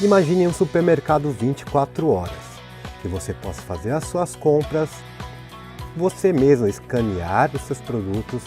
Imagine um supermercado 24 horas, que você possa fazer as suas compras, você mesmo escanear os seus produtos,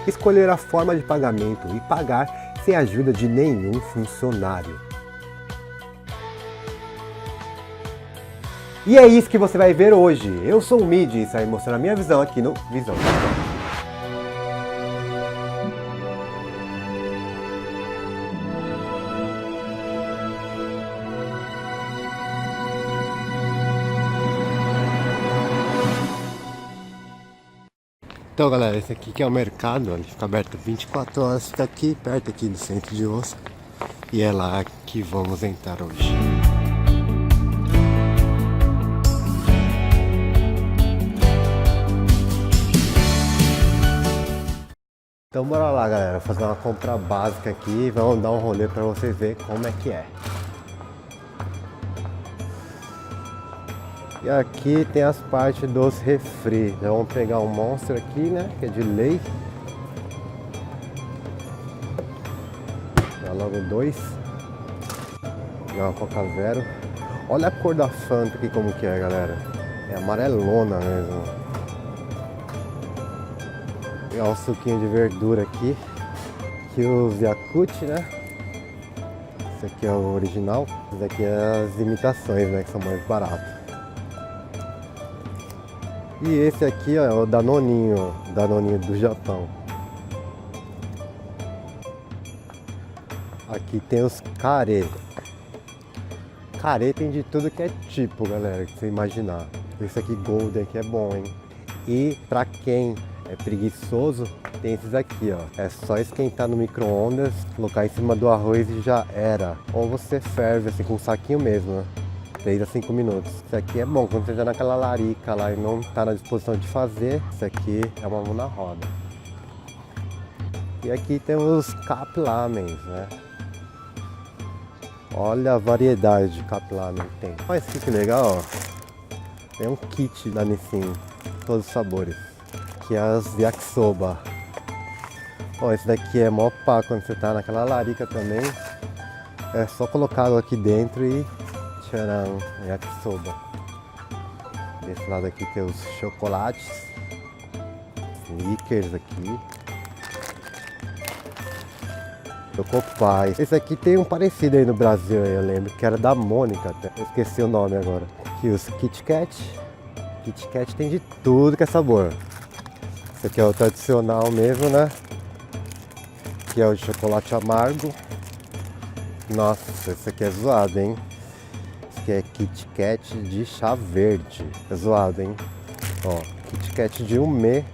escolher a forma de pagamento e pagar sem a ajuda de nenhum funcionário. E é isso que você vai ver hoje. Eu sou o Mid e estarei mostrando a minha visão aqui no Visão Japão. Então galera, esse aqui que é o mercado, ele fica aberto 24 horas, fica aqui perto aqui do centro de Osaka. E é lá que vamos entrar hoje. Então bora lá galera, fazer uma compra básica aqui e vamos dar um rolê pra vocês verem como é que é. E aqui tem as partes dos refri. Já vamos pegar um Monster aqui, né? Que é de lei. Já logo dois. Pegar uma Coca Zero. Olha a cor da Fanta aqui como que é, galera. É amarelona mesmo. Pegar um suquinho de verdura aqui. Aqui os Yakult, né? Esse aqui é o original. Esse aqui é as imitações, né? Que são mais baratos. E esse aqui ó, é o Danoninho do Japão. Aqui tem os Carê. Carê tem de tudo que é tipo, galera, que você imaginar. Esse aqui Golden aqui é bom, hein? E pra quem é preguiçoso, tem esses aqui, ó. É só esquentar no micro-ondas, colocar em cima do arroz e já era. Ou você ferve assim com um saquinho mesmo, né? 3 a 5 minutos. Isso aqui é bom quando você já naquela larica lá e não está na disposição de fazer. Isso aqui é uma mão na roda. E aqui temos Cup Lamens, né? Olha a variedade de Cup Lamen que tem. Olha esse que legal, ó. Tem um kit da Nissin, todos os sabores. Aqui é as Yakisoba. Ó, esse daqui é mó pá quando você tá naquela larica também. É só colocar aqui dentro e tcharam, yakisoba. Desse lado aqui tem os chocolates, Snickers aqui, Chocopai. Esse aqui tem um parecido aí no Brasil, eu lembro, que era da Mônica até. Eu esqueci o nome agora. Aqui os Kit Kat. Kit Kat tem de tudo que é sabor. Esse aqui é o tradicional mesmo, né? Aqui é o de chocolate amargo. Nossa, esse aqui é zoado, hein? Que é Kit Kat de chá verde. É zoado, hein? Ó, Kit Kat de umê.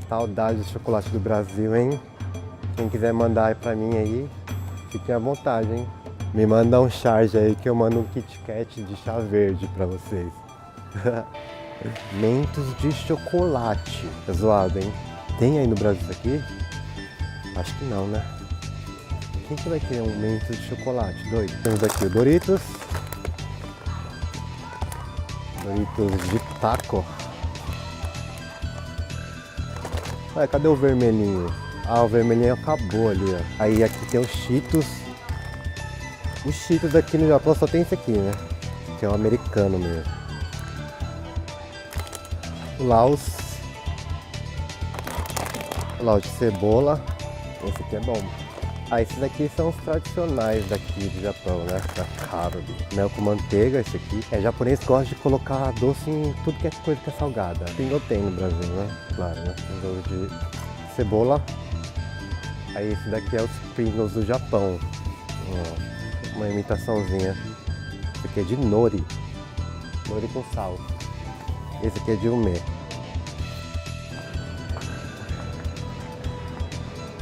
Saudade de chocolate do Brasil, hein? Quem quiser mandar aí pra mim aí, fiquem à vontade, hein? Me manda um charge aí que eu mando um Kit Kat de chá verde pra vocês. Mentos de chocolate. É zoado, hein? Tem aí no Brasil isso aqui? Acho que não, né? Quem que vai querer um mento de chocolate? Doido. Temos aqui o Doritos. Doritos de taco. Ué, cadê o vermelhinho? Ah, o vermelhinho acabou ali, ó. Aí aqui tem os Cheetos. Os Cheetos aqui no Japão só tem esse aqui, né? Que é um americano mesmo. O Laos. O Laos de cebola. Esse aqui é bom. Ah, esses aqui são os tradicionais daqui do Japão, né? Da Karubi. Mel com manteiga, esse aqui. É, japonês gosta de colocar doce em tudo que é coisa que é salgada. Pringles tem no Brasil, né? Claro, né? Pringles de cebola. Aí esse daqui é os Pringles do Japão. Ó, uma imitaçãozinha. Esse aqui é de nori. Nori com sal. Esse aqui é de umê.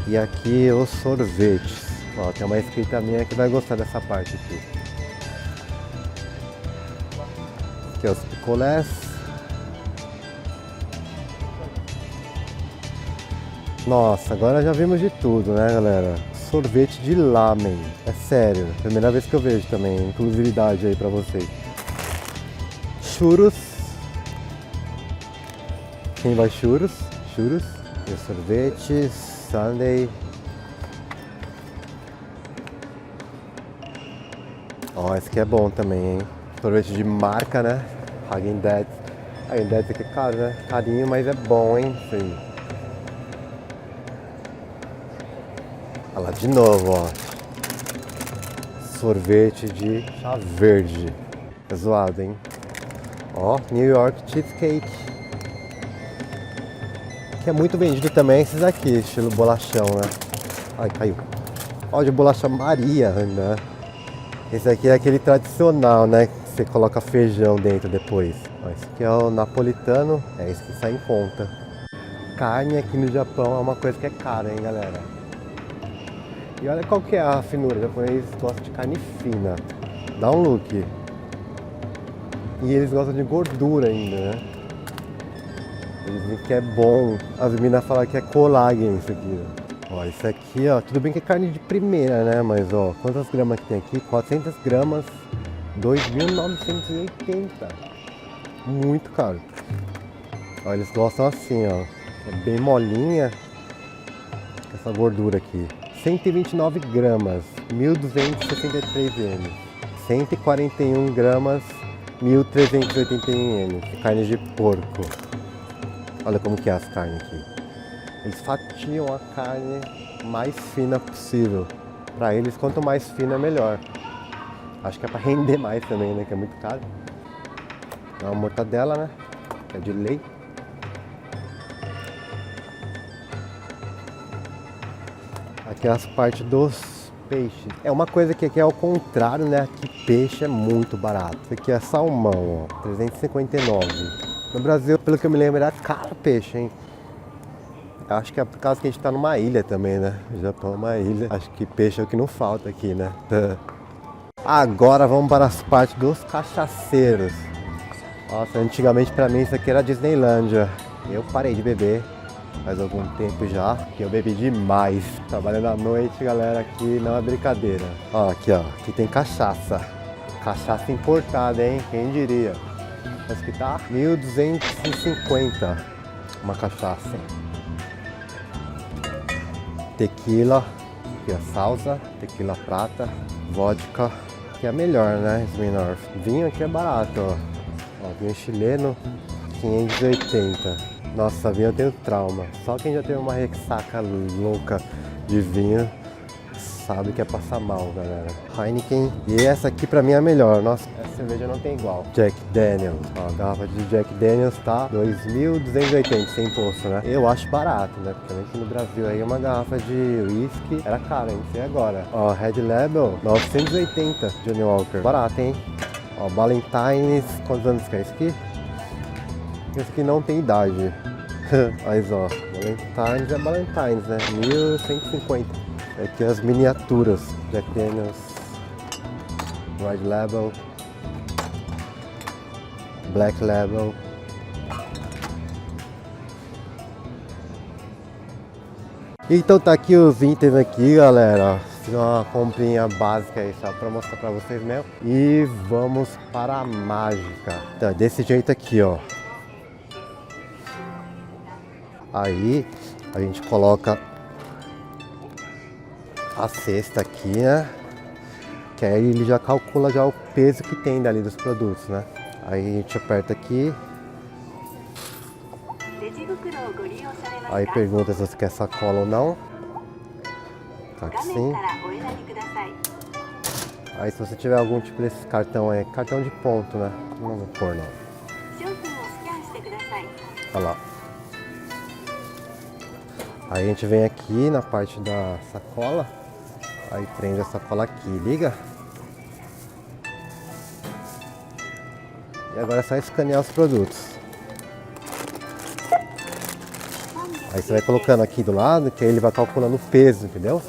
E aqui os sorvetes. Ó, tem uma escrita minha que vai gostar dessa parte aqui. Aqui é os picolés. Nossa, agora já vimos de tudo, né, galera? Sorvete de lamen. É sério, primeira vez que eu vejo também. Inclusividade aí pra vocês. Churros. Quem vai churros? Churros. E sorvetes. Sunday. Ó, esse aqui é bom também, hein? Sorvete de marca, né? Häagen-Dazs. Häagen-Dazs aqui é caro, né? Carinho, mas é bom, hein? Isso aí. Olha lá, de novo, ó. Sorvete de chá verde. É zoado, hein? Ó, New York Cheesecake. Que é muito vendido também esses aqui, estilo bolachão, né? Ai, caiu. Ó, de bolacha Maria, né? Esse aqui é aquele tradicional, né? Que você coloca feijão dentro depois. Ó, esse aqui é o napolitano. É esse que sai em conta. Carne aqui no Japão é uma coisa que é cara, hein, galera? E olha qual que é a finura. O japonês gosta de carne fina. Dá um look. E eles gostam de gordura ainda, né? Eles dizem que é bom. As meninas falam que é colágeno isso aqui, ó. Ó, isso aqui, ó, tudo bem que é carne de primeira, né? Mas, ó, quantas gramas que tem aqui? 400 gramas, 2.980. Muito caro. Ó, eles gostam assim, ó. É bem molinha. Essa gordura aqui. 129 gramas, 1.263 ienes. 141 gramas, 1.381 ienes. Carne de porco. Olha como que é as carnes aqui. Eles fatiam a carne mais fina possível. Pra eles, quanto mais fina, melhor. Acho que é pra render mais também, né? Que é muito caro. É uma mortadela, né? Que é de lei. Aqui é as partes dos peixes. É uma coisa que aqui é ao contrário, né? Aqui peixe é muito barato. Isso aqui é salmão, ó. 359. No Brasil, pelo que eu me lembro, era caro peixe, hein? Acho que é por causa que a gente tá numa ilha também, né? O Japão é uma ilha. Acho que peixe é o que não falta aqui, né? Agora vamos para as partes dos cachaceiros. Nossa, antigamente pra mim isso aqui era Disneylândia. Eu parei de beber faz algum tempo já, porque eu bebi demais. Trabalhando à noite, galera, aqui não é brincadeira. Ó, aqui, ó. Aqui tem cachaça. Cachaça importada, hein? Quem diria? Acho que tá 1.250 uma cachaça. Tequila, aqui é salsa, tequila prata, vodka, que é melhor, né? Smirnoff. Vinho aqui é barato, ó. Ó, vinho chileno, 580. Nossa, vinho eu tenho trauma. Só quem já teve uma ressaca louca de vinho sabe que é passar mal, galera. Heineken. E essa aqui pra mim é a melhor. Nossa, essa cerveja não tem igual. Jack Daniels. Ó, a garrafa de Jack Daniels tá 2.280 sem imposto, né? Eu acho barato, né? Porque aqui no Brasil aí uma garrafa de whisky era cara, hein? Não sei agora. Ó, Red Label, 980 Johnny Walker. Barato, hein? Ó, Ballantines. Quantos anos que é esse aqui? Esse aqui não tem idade. Mas ó, Ballantines é Ballantines, né? 1.150. Aqui as miniaturas, Jack Daniels, Red Label, Black Label. Então tá aqui os itens aqui, galera. Fiz uma comprinha básica aí só pra mostrar pra vocês mesmo. E vamos para a mágica. Então, desse jeito aqui, ó. Aí a gente coloca a cesta aqui, né? Que aí ele já calcula já o peso que tem dali dos produtos, né? Aí a gente aperta aqui. Aí pergunta se você quer sacola ou não. Tá aqui sim. Aí se você tiver algum tipo desses cartão aí, cartão de ponto, né? Não vou pôr não. Olha lá. Aí a gente vem aqui na parte da sacola. Aí prende a sacola aqui, liga? E agora é só escanear os produtos. Aí você vai colocando aqui do lado, que aí ele vai calculando o peso, entendeu?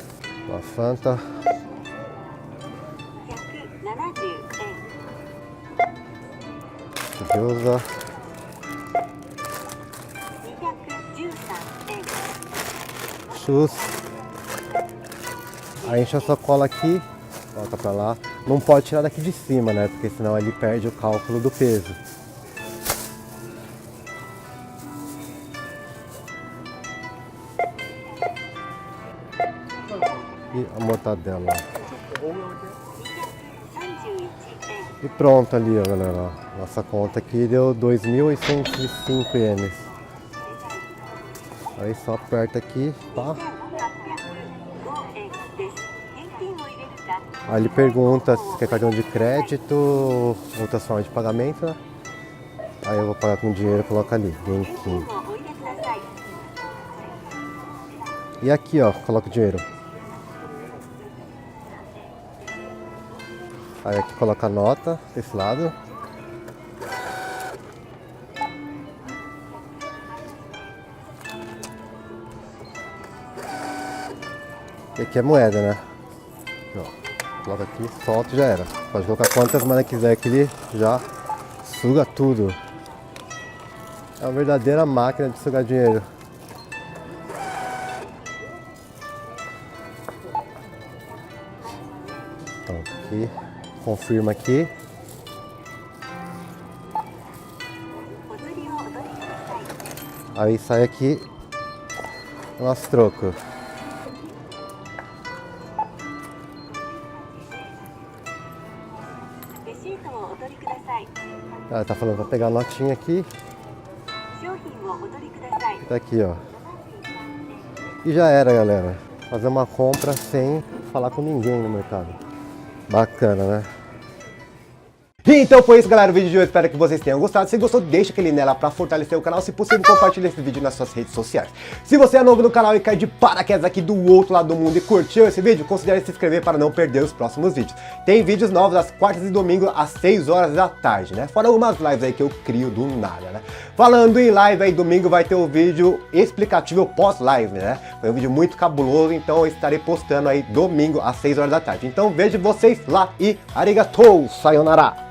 Uma Fanta. Gyoza. Chus. Aí enche a sacola aqui, volta pra lá. Não pode tirar daqui de cima, né? Porque senão ele perde o cálculo do peso. E a mortadela. E pronto ali, ó, galera. Ó. Nossa conta aqui deu 2.805 ienes. Aí só aperta aqui, pá. Aí ele pergunta se quer cartão de crédito, outras formas de pagamento, né? Aí eu vou pagar com dinheiro, coloca ali, Genkin. E aqui, ó, coloca o dinheiro. Aí aqui coloca a nota desse lado. E aqui é moeda, né? Aqui, ó. Coloca aqui, solta e já era. Pode colocar quantas moedas quiser que ele já suga tudo. É uma verdadeira máquina de sugar dinheiro. Então aqui, confirma aqui. Aí sai aqui o nosso troco. Ah, tá falando pra pegar a notinha aqui. Tá aqui, ó. E já era, galera. Fazer uma compra sem falar com ninguém no mercado. Bacana, né? Então foi isso, galera, o vídeo de hoje. Espero que vocês tenham gostado. Se gostou, deixa aquele nela pra fortalecer o canal. Se possível, compartilha esse vídeo nas suas redes sociais. Se você é novo no canal e cai de paraquedas aqui do outro lado do mundo e curtiu esse vídeo, considere se inscrever para não perder os próximos vídeos. Tem vídeos novos às quartas e domingos às 6 horas da tarde, né? Fora algumas lives aí que eu crio do nada, né? Falando em live aí, domingo vai ter o vídeo explicativo pós-live, né? Foi um vídeo muito cabuloso, então eu estarei postando aí domingo às 6 horas da tarde. Então vejo vocês lá e arigatou, sayonara!